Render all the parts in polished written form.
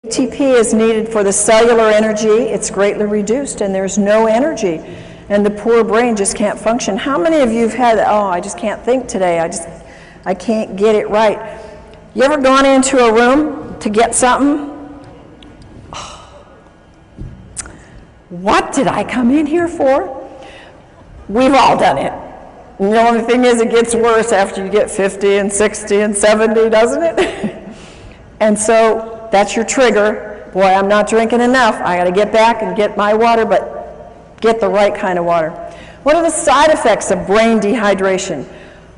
ATP is needed for the cellular energy. It's greatly reduced and there's no energy. And the poor brain just can't function. How many of you have had, oh, I just can't think today. I can't get it right. You ever gone into a room to get something? What did I come in here for? We've all done it. And the only thing is it gets worse after you get 50 and 60 and 70, doesn't it? And so that's your trigger. Boy, I'm not drinking enough. I got to get back and get my water, but get the right kind of water. What are the side effects of brain dehydration?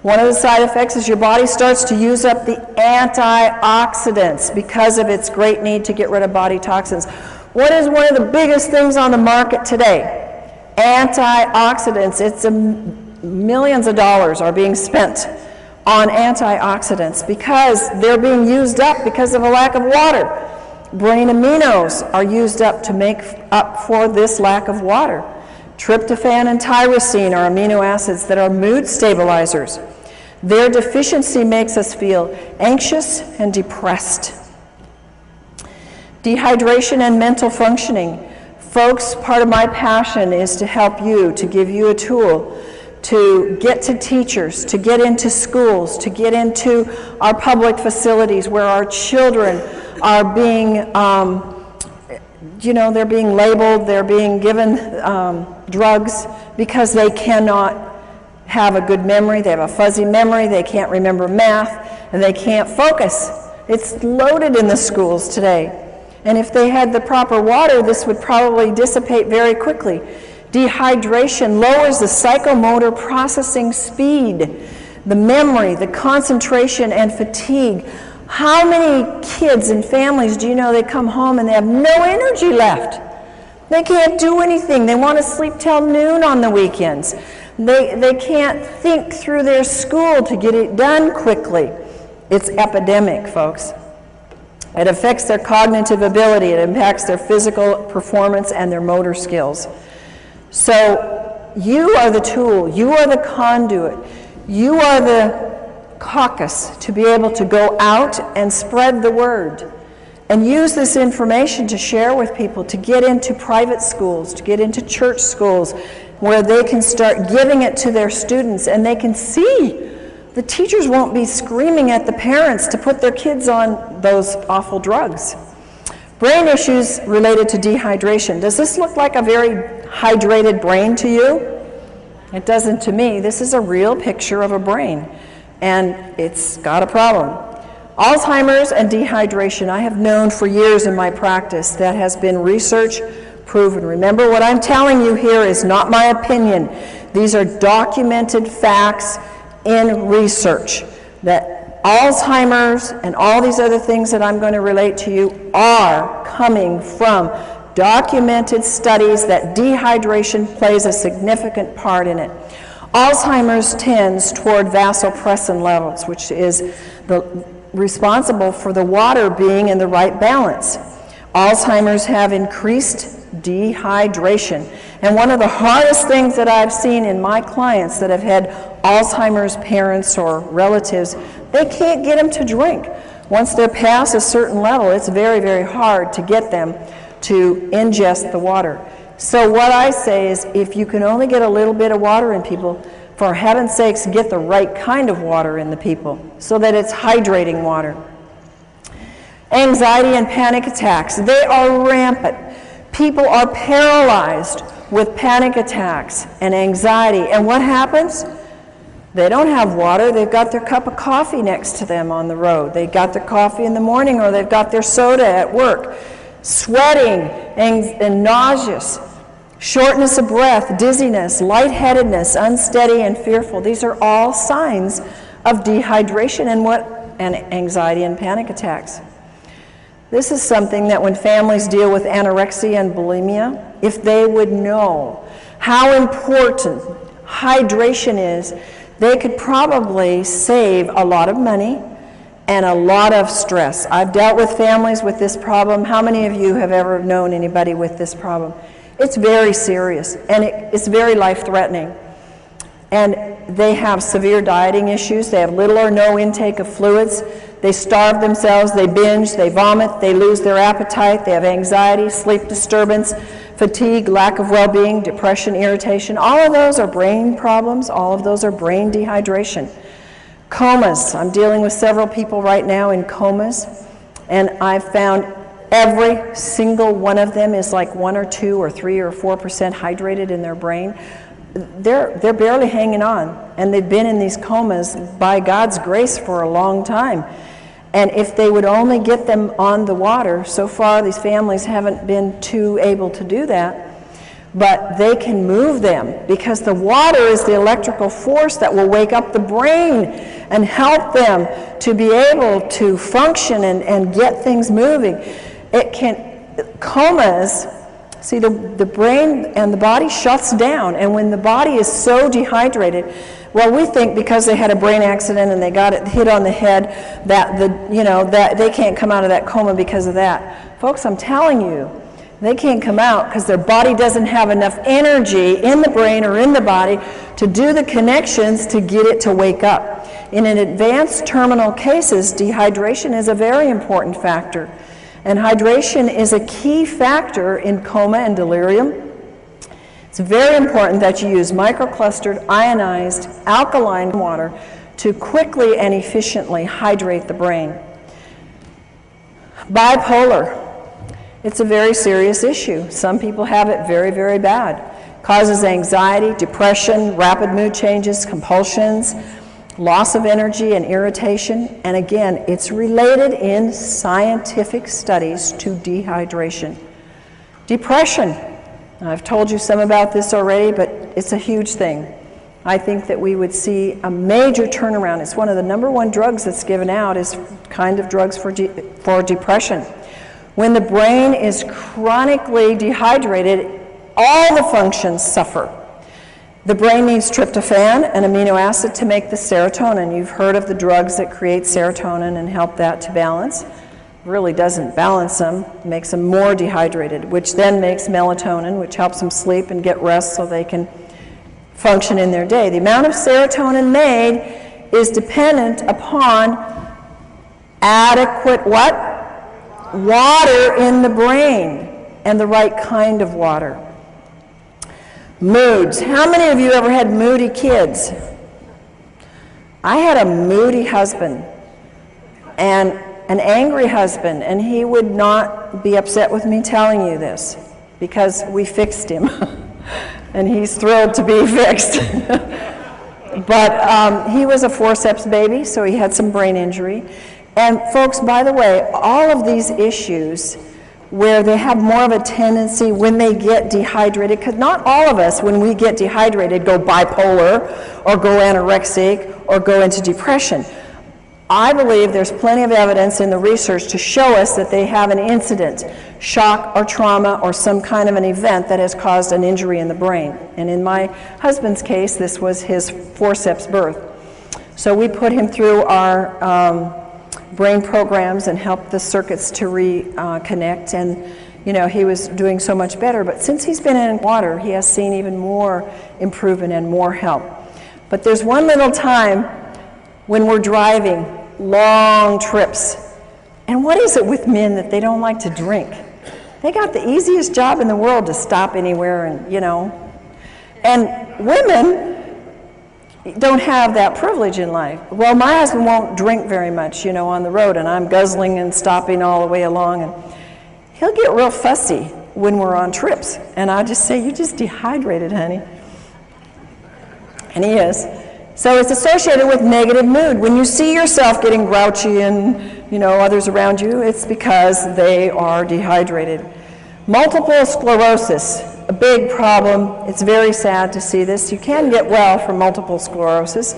One of the side effects is your body starts to use up the antioxidants because of its great need to get rid of body toxins. What is one of the biggest things on the market today? Antioxidants. It's millions of dollars are being spent on antioxidants because they're being used up because of a lack of water. Brain aminos are used up to make up for this lack of water. Tryptophan and tyrosine are amino acids that are mood stabilizers. Their deficiency makes us feel anxious and depressed. Dehydration and mental functioning. Folks, part of my passion is to help you, to give you a tool to get to teachers, to get into schools, to get into our public facilities where our children are being, they're being labeled, they're being given drugs because they cannot have a good memory, they have a fuzzy memory, they can't remember math, and they can't focus. It's loaded in the schools today. And if they had the proper water, this would probably dissipate very quickly. Dehydration lowers the psychomotor processing speed, the memory, the concentration, and fatigue. How many kids and families do you know they come home and they have no energy left? They can't do anything. They want to sleep till noon on the weekends. They can't think through their school to get it done quickly. It's epidemic, folks. It affects their cognitive ability. It impacts their physical performance and their motor skills. So you are the tool. You are the conduit. You are the caucus to be able to go out and spread the word and use this information to share with people, to get into private schools, to get into church schools where they can start giving it to their students and they can see. The teachers won't be screaming at the parents to put their kids on those awful drugs. Brain issues related to dehydration. Does this look like a very hydrated brain to you? It doesn't to me. This is a real picture of a brain, and it's got a problem. Alzheimer's and dehydration, I have known for years in my practice. That has been research proven. Remember, what I'm telling you here is not my opinion. These are documented facts in research that Alzheimer's and all these other things that I'm going to relate to you are coming from documented studies that dehydration plays a significant part in it. Alzheimer's tends toward vasopressin levels, which is responsible for the water being in the right balance. Alzheimer's have increased dehydration. And one of the hardest things that I've seen in my clients that have had Alzheimer's parents or relatives, they can't get them to drink. Once they're past a certain level, it's very, very hard to get them to ingest the water. So what I say is, if you can only get a little bit of water in people, for heaven's sakes, get the right kind of water in the people so that it's hydrating water. Anxiety and panic attacks, they are rampant. People are paralyzed with panic attacks and anxiety. And what happens? They don't have water. They've got their cup of coffee next to them on the road. They got their coffee in the morning, or they've got their soda at work. Sweating and nauseous, shortness of breath, dizziness, lightheadedness, unsteady and fearful. These are all signs of dehydration and anxiety and panic attacks. This is something that when families deal with anorexia and bulimia, if they would know how important hydration is, they could probably save a lot of money and a lot of stress. I've dealt with families with this problem. How many of you have ever known anybody with this problem? It's very serious, and it's very life-threatening. And they have severe dieting issues. They have little or no intake of fluids. They starve themselves, they binge, they vomit, they lose their appetite, they have anxiety, sleep disturbance, fatigue, lack of well-being, depression, irritation. All of those are brain problems. All of those are brain dehydration. Comas. I'm dealing with several people right now in comas, and I've found every single one of them is like 1 or 2 or 3 or 4% hydrated in their brain. They're barely hanging on, and they've been in these comas by God's grace for a long time. And if they would only get them on the water, so far these families haven't been too able to do that, but they can move them because the water is the electrical force that will wake up the brain and help them to be able to function and get things moving. It can, comas, see, the brain and the body shuts down, and when the body is so dehydrated, well, we think because they had a brain accident and they got it hit on the head that that they can't come out of that coma because of that. Folks, I'm telling you, they can't come out because their body doesn't have enough energy in the brain or in the body to do the connections to get it to wake up. In an advanced terminal cases, dehydration is a very important factor. And hydration is a key factor in coma and delirium. It's very important that you use microclustered, ionized, alkaline water to quickly and efficiently hydrate the brain. Bipolar. It's a very serious issue. Some people have it very, very bad. Causes anxiety, depression, rapid mood changes, compulsions, loss of energy and irritation. And again, it's related in scientific studies to dehydration. Depression. I've told you some about this already, but it's a huge thing. I think that we would see a major turnaround. It's one of the #1 drugs that's given out is kind of drugs for depression. When the brain is chronically dehydrated, all the functions suffer. The brain needs tryptophan, an amino acid, to make the serotonin. You've heard of the drugs that create serotonin and help that to balance. Really doesn't balance them, makes them more dehydrated, which then makes melatonin, which helps them sleep and get rest so they can function in their day. The amount of serotonin made is dependent upon adequate what? Water in the brain, and the right kind of water. Moods. How many of you ever had moody kids? I had a moody husband and an angry husband, and he would not be upset with me telling you this because we fixed him and he's thrilled to be fixed. But he was a forceps baby, so he had some brain injury. And folks, by the way, all of these issues where they have more of a tendency when they get dehydrated, because not all of us, when we get dehydrated, go bipolar or go anorexic or go into depression. I believe there's plenty of evidence in the research to show us that they have an incident, shock or trauma or some kind of an event that has caused an injury in the brain. And in my husband's case, this was his forceps birth. So we put him through our brain programs and helped the circuits to reconnect, and he was doing so much better. But since he's been in water, he has seen even more improvement and more help. But there's one little time when we're driving long trips, and what is it with men that they don't like to drink? They got the easiest job in the world to stop anywhere, and women don't have that privilege in life. Well, my husband won't drink very much, on the road, and I'm guzzling and stopping all the way along, and he'll get real fussy when we're on trips, and I just say, "You're just dehydrated, honey." And he is. So it's associated with negative mood. When you see yourself getting grouchy and, others around you, it's because they are dehydrated. Multiple sclerosis. A big problem. It's very sad to see this. You can get well from multiple sclerosis,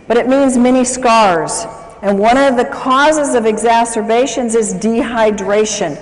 but it means many scars. And one of the causes of exacerbations is dehydration.